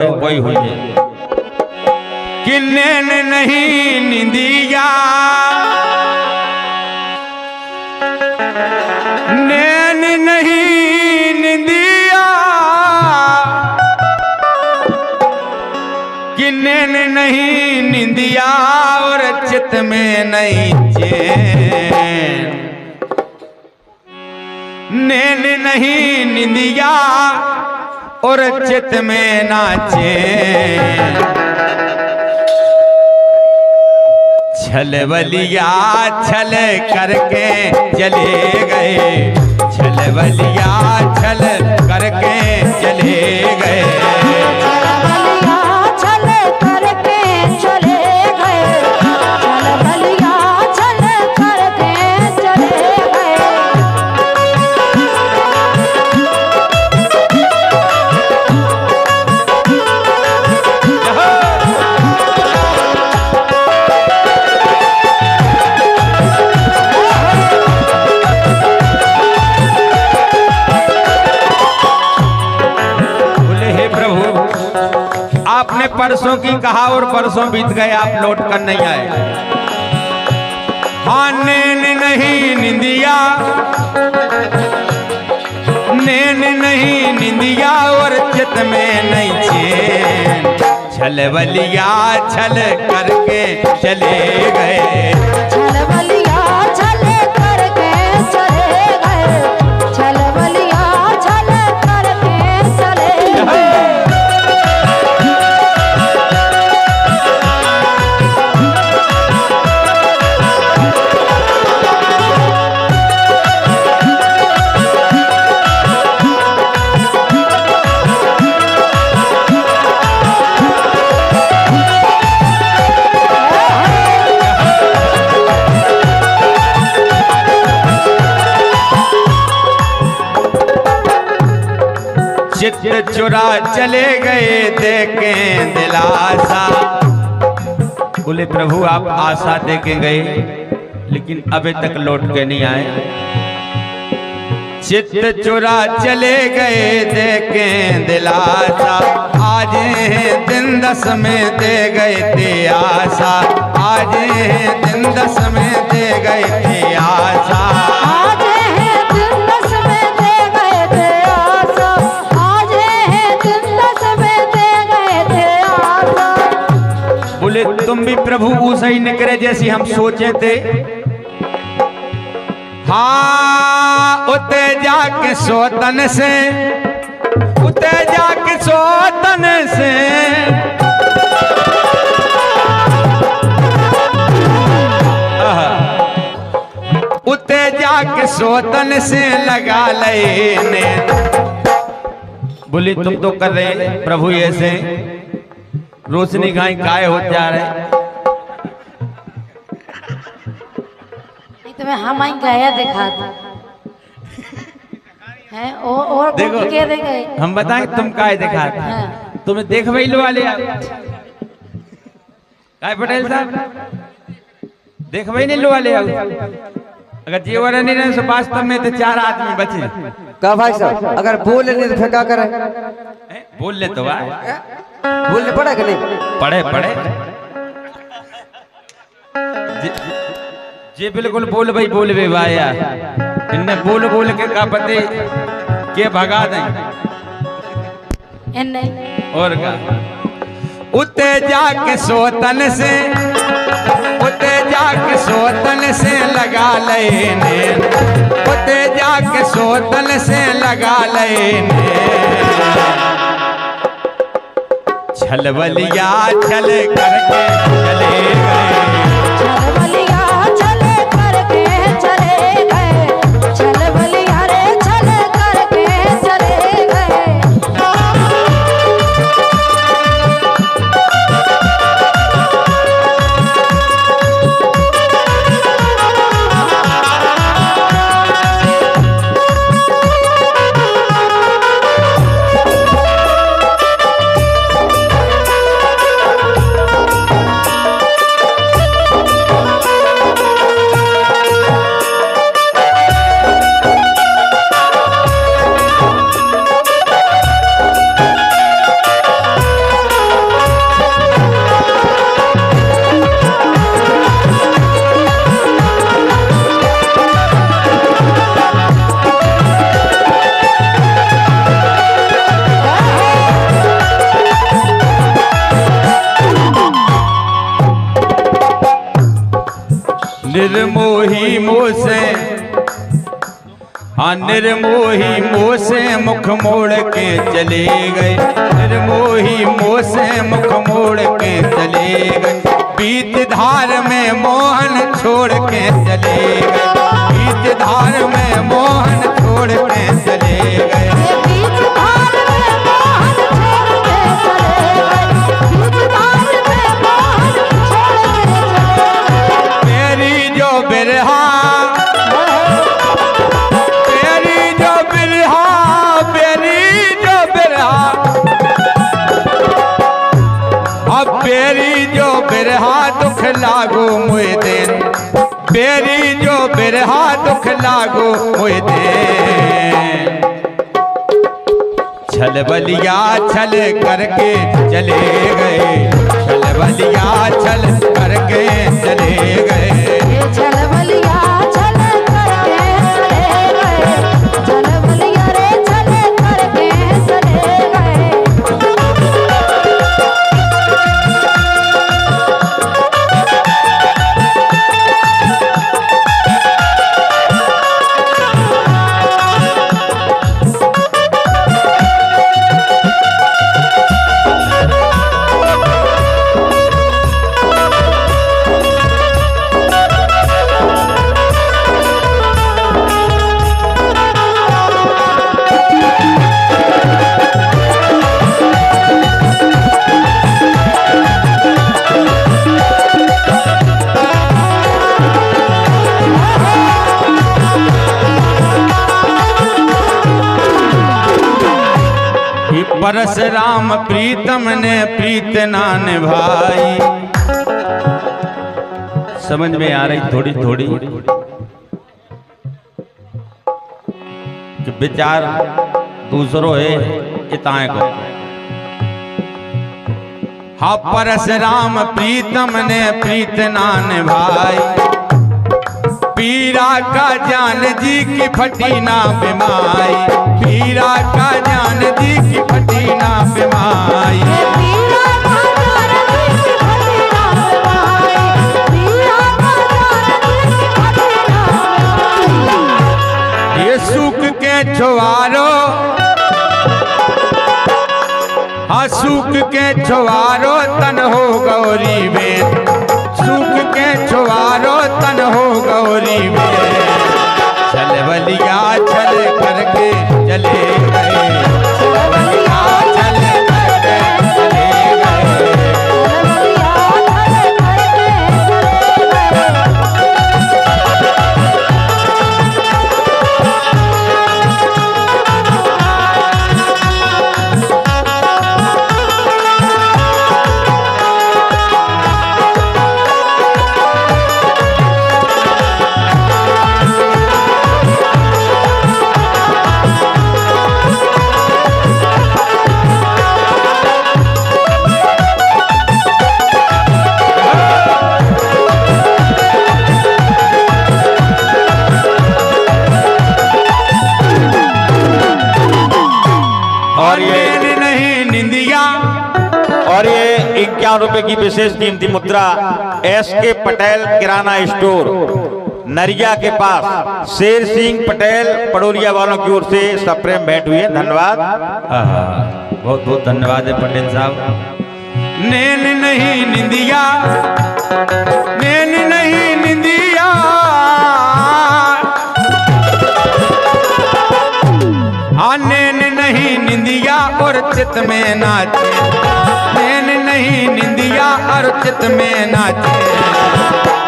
कोई हुई है कि नैन नहीं निंदिया, नैन नहीं निंदिया, कि नैन नहीं निंदिया और चित में नहीं चैन, नैन नहीं निंदिया और चित में नाचे, छलवलिया छल करके चले गए, छलवलिया छल करके चले गए, आपने परसों की कहा और परसों बीत गए, आप लौट कर नहीं आए। हाँ नैन नहीं निंदिया, नैन नहीं निंदिया और चित में नहीं चैन, छलवलिया छल करके चले गए, छलवलिया छल करके चले गए, छलवलिया छल करके चले गए। चित चुरा चले गए देखें दिलासा, बोले प्रभु आप आशा देके गए लेकिन अभी तक लौट के नहीं आए, चित चुरा चले गए देखें दिलासा, आज दिन 10 में दे गए थे आशा, आज दिन 10 में दे गए थे आशा, बोले तुम भी प्रभु उसे ही निकले जैसी हम सोचे थे। हाँ उते जाके सोतन से, उते जाके सोतन से, उते जाके सोतन से लगा लेने, बोली तुम तो कर रहे प्रभु ऐसे रोशनी गाय काय हो जा रहे, तुम्हें हम आई गाया दिखा हैं और देखो के दे गए, हम बताएं तुम काय दिखा, तुम्हें देख वही लो वाले काय पटेल साहब देख वही नहीं लो वाले, अगर जीवन नहीं रहे तो वास्तव में तो 4 आदमी बचे। का भाई साहब अगर बोल नहीं तो फिर क्या करें? बोल ले तो बोलने पड़ा कि नहीं? पढ़े पढ़े जी बिल्कुल बोल भाई बोल बे भाया, इनने बोल बोल के का पते के भगा दें और का उते जाके सोतन से, उते जाके सोतन से लगा लेने, उते जाके सोतन से लगा लेने, छलवलिया छल करके चले गए, छलवलिया छल करके चले गए, छलवलिया रे छल करके चले गए। निर्मोही मोह से, हाँ निर्मोही मोह से मुख मोड़ के चले गए, निर्मोही मोह से मुख मोड़ के चले गए, बीच धार में मोहन छोड़ के चले गए, बीच धार में मोहन छोड़ के चले गए। तेरी जो बिरहा, तेरी जो बिरहा, तेरी जो बिरहा, अब तेरी जो बिरहा दुख लागो मुझे दिन, तेरी जो बिरहा दुख लागो मुझे दिन। छल बलिया छल करके चले गए, छल बलिया छल करके चले गए। छल बलिया छल करके चले गए, छल बलिया रे छल करके चले गए। परशुराम प्रीतम ने प्रीत ना निभाई। समझ में आ रही थोड़ी थोड़ी कि विचार दूसरों है इताए को। हाँ परशुराम प्रीतम ने प्रीत ना निभाई, पीरा का जान जी की फटी ना बिमाई, पीरा का जान जी की फटी ना बिमाई। ये सूख के छुआरो, हाँ सूख के छुआरो तन हो गौरी बेन, सूख के छुआरो तन हो गौरी बेन। छल बलिया छल करके चले गए, छल बलिया छल करके चले गए। और ये 51 रुपए की विशेष कीमती मुद्रा एसके पटेल किराना स्टोर नरिया के पास शेर सिंह पटेल पड़ोलिया वालों की ओर से सप्रेम भेंट हुई है। धन्यवाद। बहुत बहुत धन्यवाद है पंडित साहब। नैन नहीं निंदिया, नैन नहीं निंदिया, हाँ नैन नहीं निंदिया और चित में नाचे, नैन नहीं निंदिया और चित में नाचे।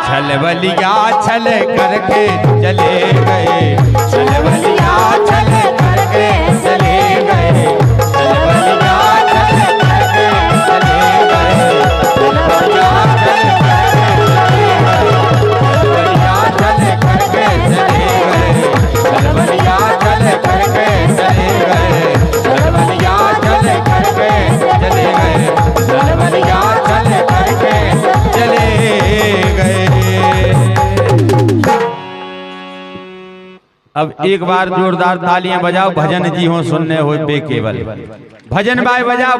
छल बलिया छल करके चले गए, छल बलिया छल करके चले गए, छल बलिया छल करके चले गए, छल बलिया छल करके चले गए, छल बलिया छल करके चले गए, छल बलिया छल करके चले गए, छल बलिया छल करके चले गए। अब एक बार जोरदार तालियां बजाओ, भजन जी हो सुनने हो बेकेवल। भजन बाय बजाओ।